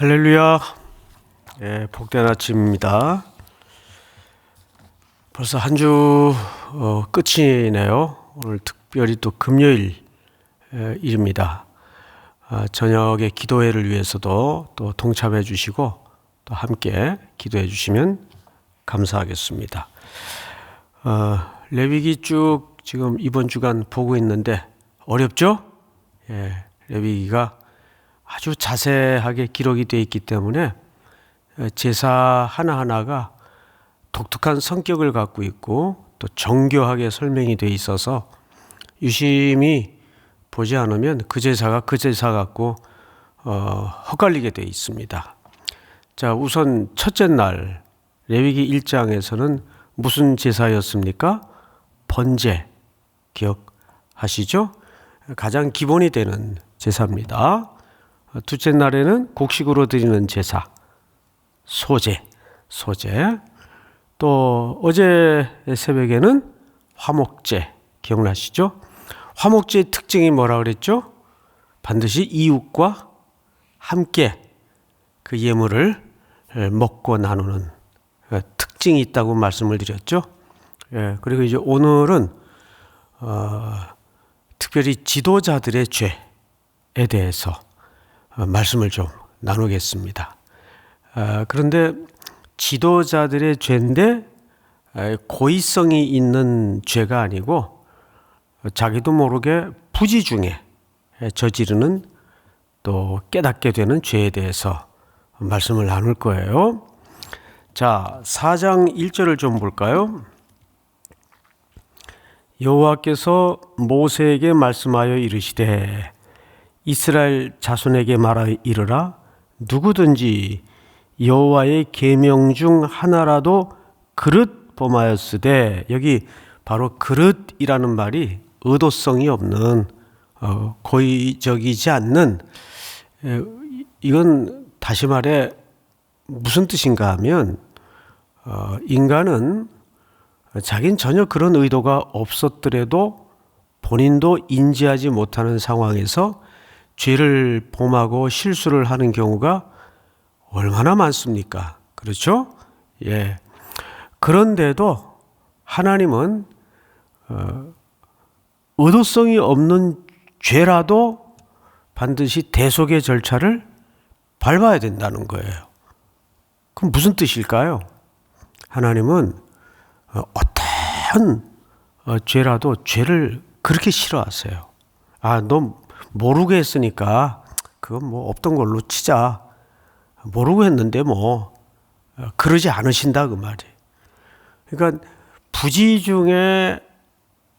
할렐루야. 복된 아침입니다. 벌써 한 주 끝이네요. 오늘 특별히 또 금요일입니다. 저녁에 기도회를 위해서도 또 동참해 주시고 또 함께 기도해 주시면 감사하겠습니다. 레위기 쭉 지금 이번 주간 보고 있는데 어렵죠? 레위기가 아주 자세하게 기록이 되어 있기 때문에 제사 하나하나가 독특한 성격을 갖고 있고 또 정교하게 설명이 되어 있어서 유심히 보지 않으면 그 제사가 그 제사 같고 헛갈리게 되어 있습니다. 자, 우선 첫째 날 레위기 1장에서는 무슨 제사였습니까? 번제, 기억하시죠? 가장 기본이 되는 제사입니다. 둘째 날에는 곡식으로 드리는 제사, 소제. 또 어제 새벽에는 화목제, 기억나시죠? 화목제의 특징이 뭐라 그랬죠? 반드시 이웃과 함께 그 예물을 먹고 나누는 특징이 있다고 말씀을 드렸죠. 그리고 이제 오늘은 특별히 지도자들의 죄에 대해서 말씀을 좀 나누겠습니다. 그런데 지도자들의 죄인데 고의성이 있는 죄가 아니고 자기도 모르게 부지 중에 저지르는 또 깨닫게 되는 죄에 대해서 말씀을 나눌 거예요. 자, 4장 1절을 좀 볼까요? 여호와께서 모세에게 말씀하여 이르시되 이스라엘 자손에게 말하 이르라 누구든지 여호와의 계명 중 하나라도 그릇 범하였으되, 여기 바로 그릇이라는 말이 의도성이 없는 고의적이지 않는, 이건 다시 말해 무슨 뜻인가 하면 인간은 자긴 전혀 그런 의도가 없었더라도 본인도 인지하지 못하는 상황에서 죄를 범하고 실수를 하는 경우가 얼마나 많습니까? 그렇죠? 그런데도 하나님은 의도성이 없는 죄라도 반드시 대속의 절차를 밟아야 된다는 거예요. 그럼 무슨 뜻일까요? 하나님은 어떤 죄라도 죄를 그렇게 싫어하세요. 너 모르고 했으니까 그건 뭐 없던 걸로 치자. 모르고 했는데 뭐 그러지 않으신다 그 말이에요. 그러니까 부지 중에,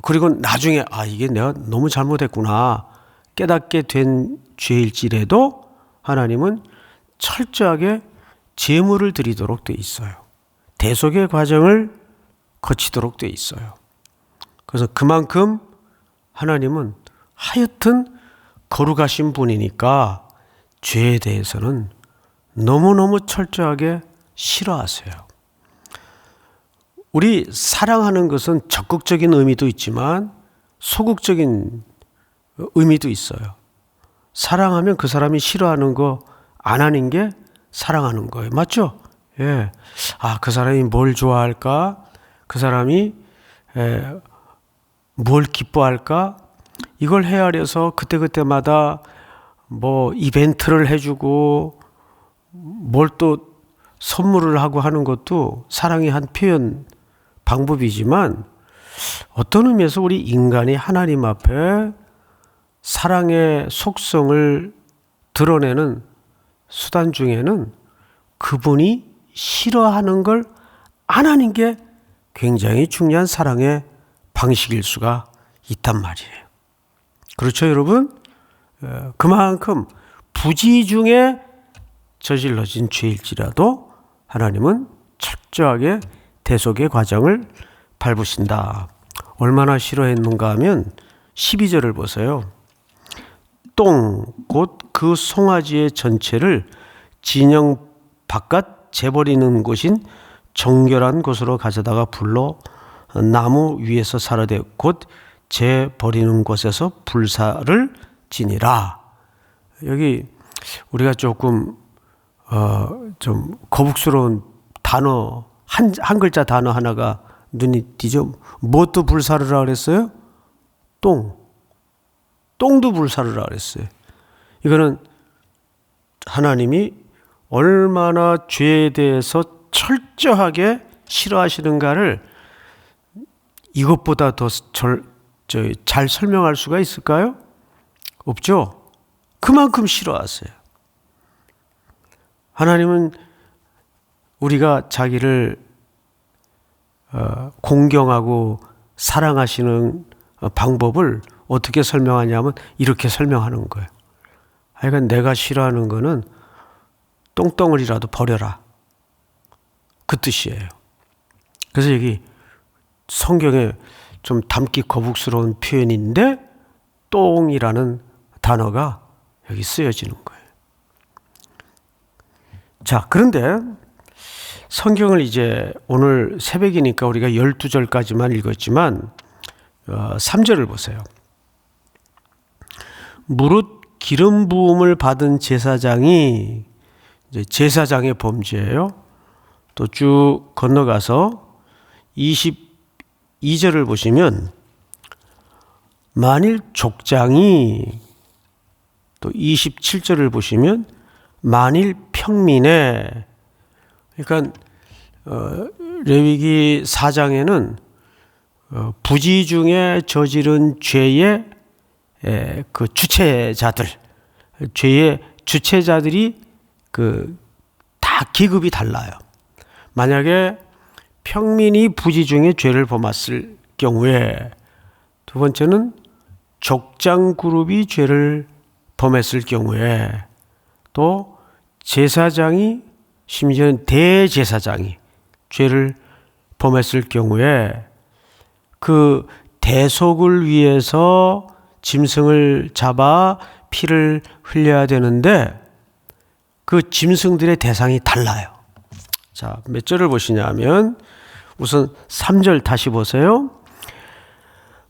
그리고 나중에 이게 내가 너무 잘못했구나 깨닫게 된 죄일지라도 하나님은 철저하게 제물을 드리도록 돼 있어요. 대속의 과정을 거치도록 돼 있어요. 그래서 그만큼 하나님은 하여튼 거룩하신 분이니까 죄에 대해서는 너무너무 철저하게 싫어하세요. 우리 사랑하는 것은 적극적인 의미도 있지만 소극적인 의미도 있어요. 사랑하면 그 사람이 싫어하는 거 안 하는 게 사랑하는 거예요. 맞죠? 그 사람이 뭘 좋아할까? 그 사람이 뭘 기뻐할까? 이걸 헤아려서 그때그때마다 뭐 이벤트를 해주고 뭘 또 선물을 하고 하는 것도 사랑의 한 표현 방법이지만, 어떤 의미에서 우리 인간이 하나님 앞에 사랑의 속성을 드러내는 수단 중에는 그분이 싫어하는 걸 안 하는 게 굉장히 중요한 사랑의 방식일 수가 있단 말이에요. 그렇죠, 여러분? 그만큼 부지 중에 저질러진 죄일지라도 하나님은 철저하게 대속의 과정을 밟으신다. 얼마나 싫어했는가 하면 12절을 보세요. 똥, 곧 그 송아지의 전체를 진영 바깥 재버리는 곳인 정결한 곳으로 가져다가 불러 나무 위에서 사르되 곧 재버리는 곳에서 불사를 지니라. 여기 우리가 조금 좀 거북스러운 단어 한 글자 단어 하나가 눈이 띄죠. 무엇도 불사르라 그랬어요? 똥도 불사르라 그랬어요. 이거는 하나님이 얼마나 죄에 대해서 철저하게 싫어하시는가를 이것보다 더 잘 설명할 수가 있을까요? 없죠. 그만큼 싫어하세요. 하나님은 우리가 자기를 공경하고 사랑하시는 방법을 어떻게 설명하냐면 이렇게 설명하는 거예요. 하여간 내가 싫어하는 거는 똥덩어리라도 버려라. 그 뜻이에요. 그래서 여기 성경에 좀 담기 거북스러운 표현인데 똥이라는 단어가 여기 쓰여지는 거예요. 자, 그런데 성경을 이제 오늘 새벽이니까 우리가 12절까지만 읽었지만 3절을 보세요. 무릇 기름 부음을 받은 제사장이 이제 제사장의 범죄예요. 또 쭉 건너가서 22절을 보시면 만일 족장이, 또 27절을 보시면 만일 평민에, 그러니까 레위기 4장에는 부지 중에 저지른 죄의 그 주체자들, 죄의 주체자들이 다 기급이 달라요. 만약에 평민이 부지 중에 죄를 범했을 경우에, 두 번째는 족장 그룹이 죄를 범했을 경우에, 또 제사장이, 심지어는 대제사장이 죄를 범했을 경우에 그 대속을 위해서 짐승을 잡아 피를 흘려야 되는데 그 짐승들의 대상이 달라요. 자, 몇 절을 보시냐면 우선 3절 다시 보세요.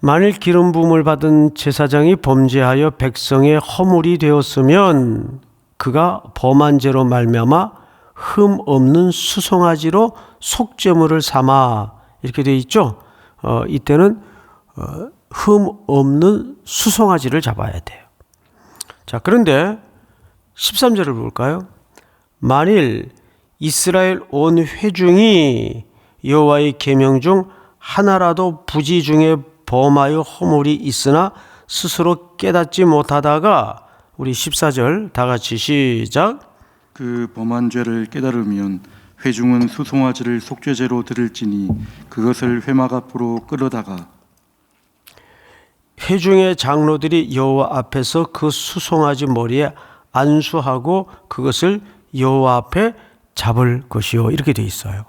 만일 기름 부음을 받은 제사장이 범죄하여 백성의 허물이 되었으면 그가 범한 죄로 말미암아 흠 없는 수송아지로 속죄물을 삼아, 이렇게 되어 있죠. 이때는 흠 없는 수송아지를 잡아야 돼요. 자, 그런데 13절을 볼까요? 만일 이스라엘 온 회중이 여호와의 계명 중 하나라도 부지 중에 범하여 허물이 있으나 스스로 깨닫지 못하다가, 우리 14절 다 같이 시작. 그 범한 죄를 깨달으면 회중은 수송아지를 속죄제로 드릴지니 그것을 회막 앞으로 끌어다가, 회중의 장로들이 여호와 앞에서 그 수송아지 머리에 안수하고 그것을 여호와 앞에 잡을 것이요, 이렇게 돼 있어요.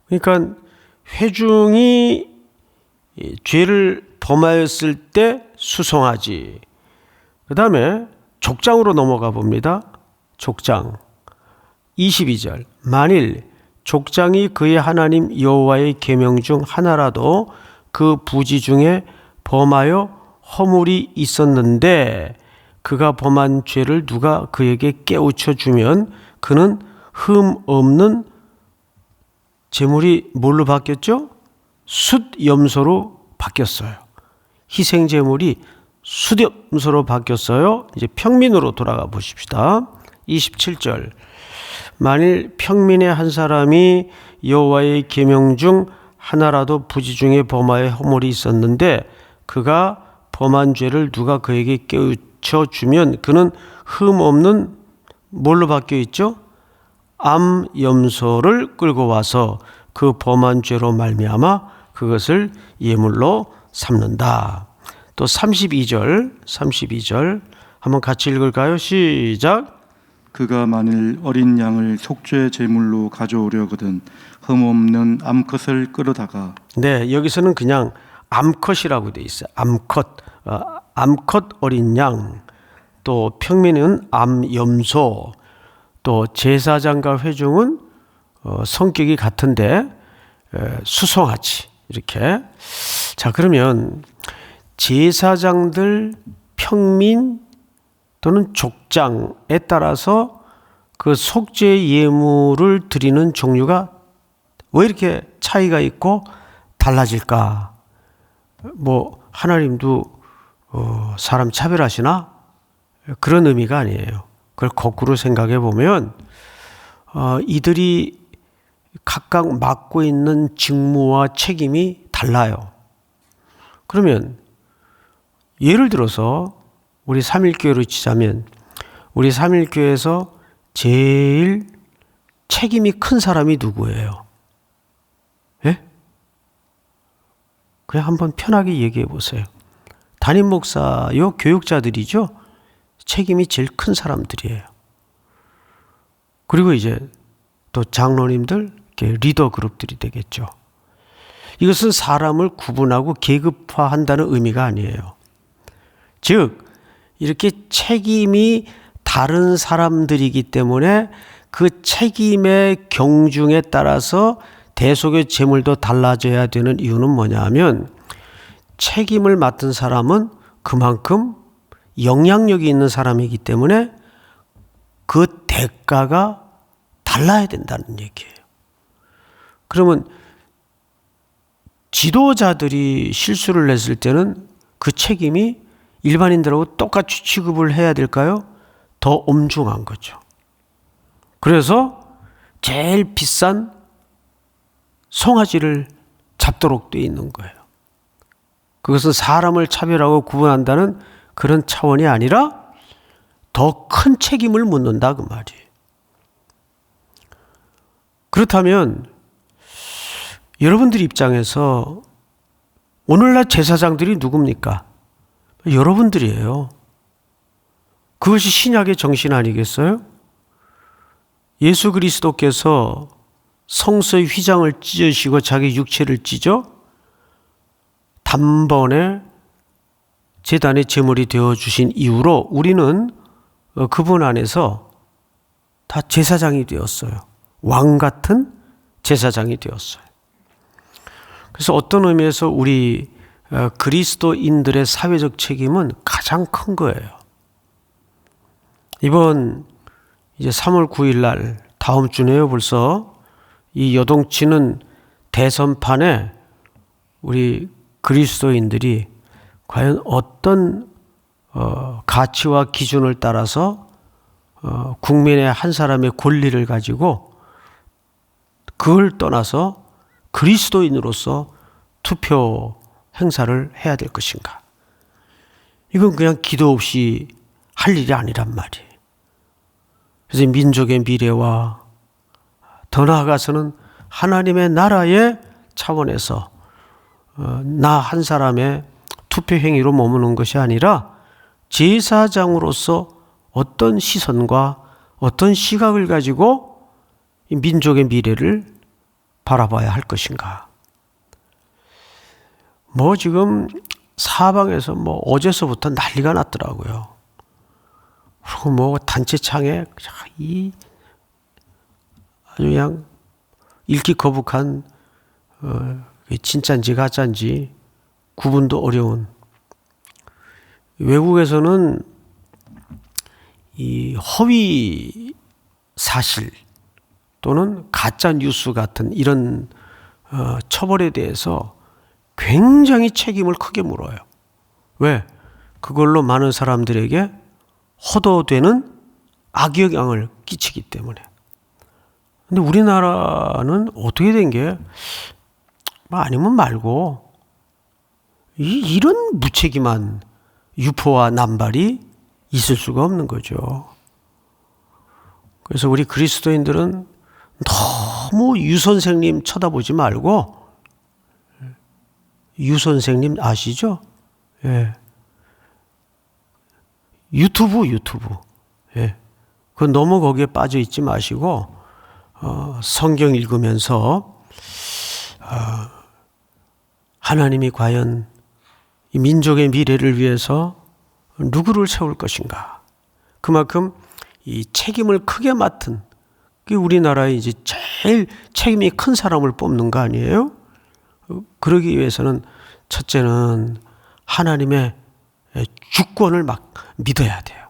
그러니까 회중이 죄를 범하였을 때 수송아지, 그 다음에 족장으로 넘어가 봅니다. 족장 22절, 만일 족장이 그의 하나님 여호와의 계명 중 하나라도 그 부지 중에 범하여 허물이 있었는데 그가 범한 죄를 누가 그에게 깨우쳐 주면 그는 흠 없는 제물이 뭘로 바뀌었죠? 숫염소로 바뀌었어요. 희생 제물이 숫염소로 바뀌었어요. 이제 평민으로 돌아가 보십시다. 27절, 만일 평민의 한 사람이 여호와의 계명 중 하나라도 부지 중에 범하여 허물이 있었는데 그가 범한 죄를 누가 그에게 깨우쳐 주면 그는 흠 없는 뭘로 바뀌어 있죠? 암염소를 끌고 와서 그 범한 죄로 말미암아 그것을 예물로 삼는다. 또 32절 한번 같이 읽을까요? 시작. 그가 만일 어린 양을 속죄 제물로 가져오려거든 흠없는 암컷을 끌어다가, 네, 여기서는 그냥 암컷이라고 돼 있어요. 암컷 어린 양, 또 평민은 암염소, 또 제사장과 회중은 성격이 같은데 수송아지, 이렇게. 자, 그러면 제사장들, 평민 또는 족장에 따라서 그 속죄 예물을 드리는 종류가 왜 이렇게 차이가 있고 달라질까? 뭐 하나님도 사람 차별하시나? 그런 의미가 아니에요. 그걸 거꾸로 생각해 보면 이들이 각각 맡고 있는 직무와 책임이 달라요. 그러면 예를 들어서 우리 삼일교회로 치자면 우리 삼일교회에서 제일 책임이 큰 사람이 누구예요? 예? 그냥 한번 편하게 얘기해 보세요. 담임 목사요, 교육자들이죠. 책임이 제일 큰 사람들이에요. 그리고 이제 또 장로님들, 리더 그룹들이 되겠죠. 이것은 사람을 구분하고 계급화한다는 의미가 아니에요. 즉, 이렇게 책임이 다른 사람들이기 때문에 그 책임의 경중에 따라서 대속의 제물도 달라져야 되는 이유는 뭐냐 하면 책임을 맡은 사람은 그만큼 영향력이 있는 사람이기 때문에 그 대가가 달라야 된다는 얘기예요. 그러면 지도자들이 실수를 했을 때는 그 책임이 일반인들하고 똑같이 취급을 해야 될까요? 더 엄중한 거죠. 그래서 제일 비싼 송아지를 잡도록 되어 있는 거예요. 그것은 사람을 차별하고 구분한다는 그런 차원이 아니라 더 큰 책임을 묻는다 그 말이에요. 그렇다면 여러분들 입장에서 오늘날 제사장들이 누굽니까? 여러분들이에요. 그것이 신약의 정신 아니겠어요? 예수 그리스도께서 성소의 휘장을 찢으시고 자기 육체를 찢어 단번에 제단의 제물이 되어주신 이후로 우리는 그분 안에서 다 제사장이 되었어요. 왕 같은 제사장이 되었어요. 그래서 어떤 의미에서 우리 그리스도인들의 사회적 책임은 가장 큰 거예요. 이번 이제 3월 9일 날 다음 주네요. 벌써 이 여동치는 대선판에 우리 그리스도인들이 과연 어떤 가치와 기준을 따라서 국민의 한 사람의 권리를 가지고 그걸 떠나서 그리스도인으로서 투표 행사를 해야 될 것인가? 이건 그냥 기도 없이 할 일이 아니란 말이에요. 그래서 민족의 미래와 더 나아가서는 하나님의 나라의 차원에서 나 한 사람의 투표 행위로 머무는 것이 아니라 제사장으로서 어떤 시선과 어떤 시각을 가지고 이 민족의 미래를 바라봐야 할 것인가. 뭐 지금 사방에서 뭐 어제서부터 난리가 났더라고요. 그리고 뭐 단체창에 이 아주 그냥 읽기 거북한 진짜인지 가짜인지 구분도 어려운, 외국에서는 이 허위 사실 또는 가짜 뉴스 같은 이런 처벌에 대해서 굉장히 책임을 크게 물어요. 왜? 그걸로 많은 사람들에게 허도되는 악영향을 끼치기 때문에. 근데 우리나라는 어떻게 된 게 아니면 말고 이런 무책임한 유포와 남발이 있을 수가 없는 거죠. 그래서 우리 그리스도인들은 너무 유 선생님 쳐다보지 말고, 유 선생님 아시죠? 예. 유튜브. 예. 그 너무 거기에 빠져 있지 마시고 성경 읽으면서 하나님이 과연 이 민족의 미래를 위해서 누구를 세울 것인가. 그만큼 이 책임을 크게 맡은 우리나라의 이제 제일 책임이 큰 사람을 뽑는 거 아니에요? 그러기 위해서는 첫째는 하나님의 주권을 막 믿어야 돼요.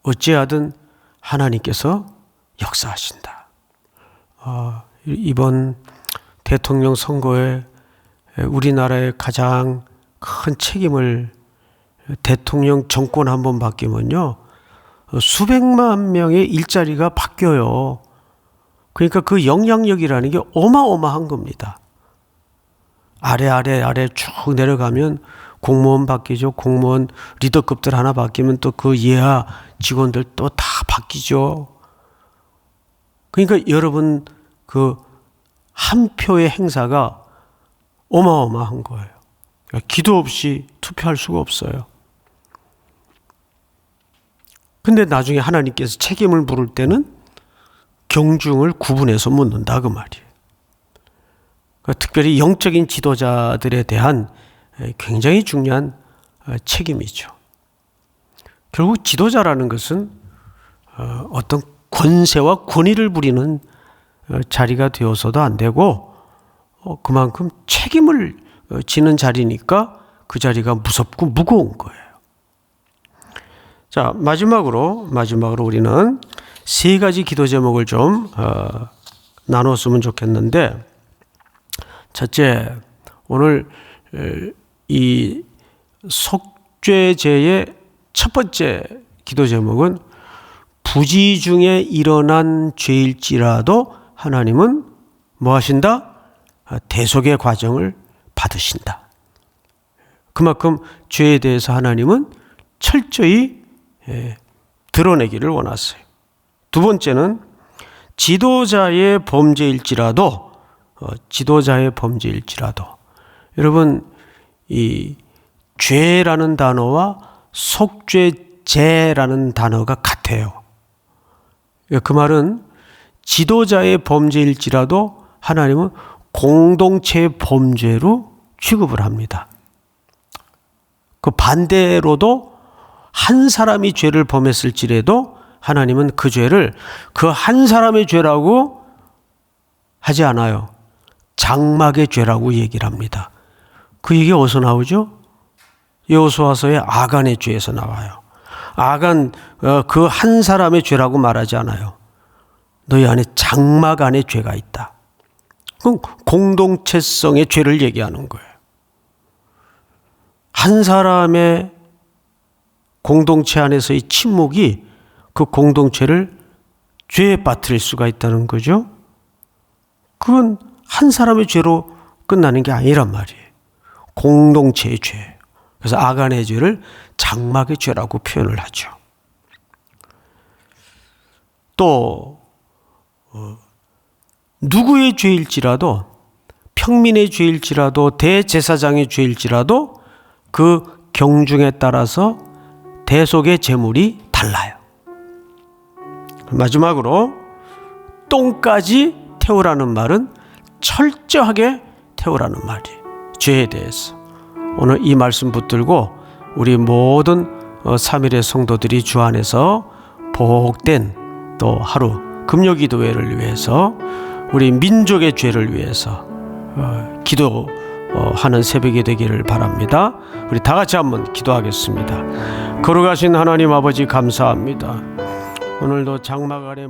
어찌하든 하나님께서 역사하신다. 이번 대통령 선거에 우리나라의 가장 큰 책임을, 대통령 정권 한번 바뀌면요 수백만 명의 일자리가 바뀌어요. 그러니까 그 영향력이라는 게 어마어마한 겁니다. 아래 쭉 내려가면 공무원 바뀌죠. 공무원 리더급들 하나 바뀌면 또 그 예하 직원들 또 다 바뀌죠. 그러니까 여러분 그 한 표의 행사가 어마어마한 거예요. 기도 없이 투표할 수가 없어요. 근데 나중에 하나님께서 책임을 물을 때는 경중을 구분해서 묻는다 그 말이에요. 특별히 영적인 지도자들에 대한 굉장히 중요한 책임이죠. 결국 지도자라는 것은 어떤 권세와 권위를 부리는 자리가 되어서도 안 되고 그만큼 책임을 지는 자리니까 그 자리가 무섭고 무거운 거예요. 자, 마지막으로 우리는 세 가지 기도 제목을 좀 나눴으면 좋겠는데, 첫째, 오늘 이 속죄제의 첫 번째 기도 제목은 부지 중에 일어난 죄일지라도 하나님은 뭐 하신다? 대속의 과정을 받으신다. 그만큼 죄에 대해서 하나님은 철저히 드러내기를 원하세요. 두 번째는 지도자의 범죄일지라도 여러분 이 죄라는 단어와 속죄제라는 단어가 같아요. 그 말은 지도자의 범죄일지라도 하나님은 공동체의 범죄로 취급을 합니다. 그 반대로도 한 사람이 죄를 범했을지라도 하나님은 그 죄를 그 한 사람의 죄라고 하지 않아요. 장막의 죄라고 얘기를 합니다. 그 얘기 어디서 나오죠? 여호수아서의 아간의 죄에서 나와요. 아간 그 한 사람의 죄라고 말하지 않아요. 너희 안에 장막 안에 죄가 있다. 그럼 공동체성의 죄를 얘기하는 거예요. 한 사람의 공동체 안에서의 침묵이 그 공동체를 죄에 빠뜨릴 수가 있다는 거죠. 그건 한 사람의 죄로 끝나는 게 아니란 말이에요. 공동체의 죄. 그래서 아간의 죄를 장막의 죄라고 표현을 하죠. 또 누구의 죄일지라도, 평민의 죄일지라도, 대제사장의 죄일지라도 그 경중에 따라서 대속의 제물이 달라요. 마지막으로 똥까지 태우라는 말은 철저하게 태우라는 말이에요. 죄에 대해서. 오늘 이 말씀 붙들고 우리 모든 3일의 성도들이 주 안에서 복된 또 하루 금요기도회를 위해서, 우리 민족의 죄를 위해서 기도하는 새벽이 되기를 바랍니다. 우리 다 같이 한번 기도하겠습니다. 거룩하신 하나님 아버지 감사합니다. 오늘도 장막 아래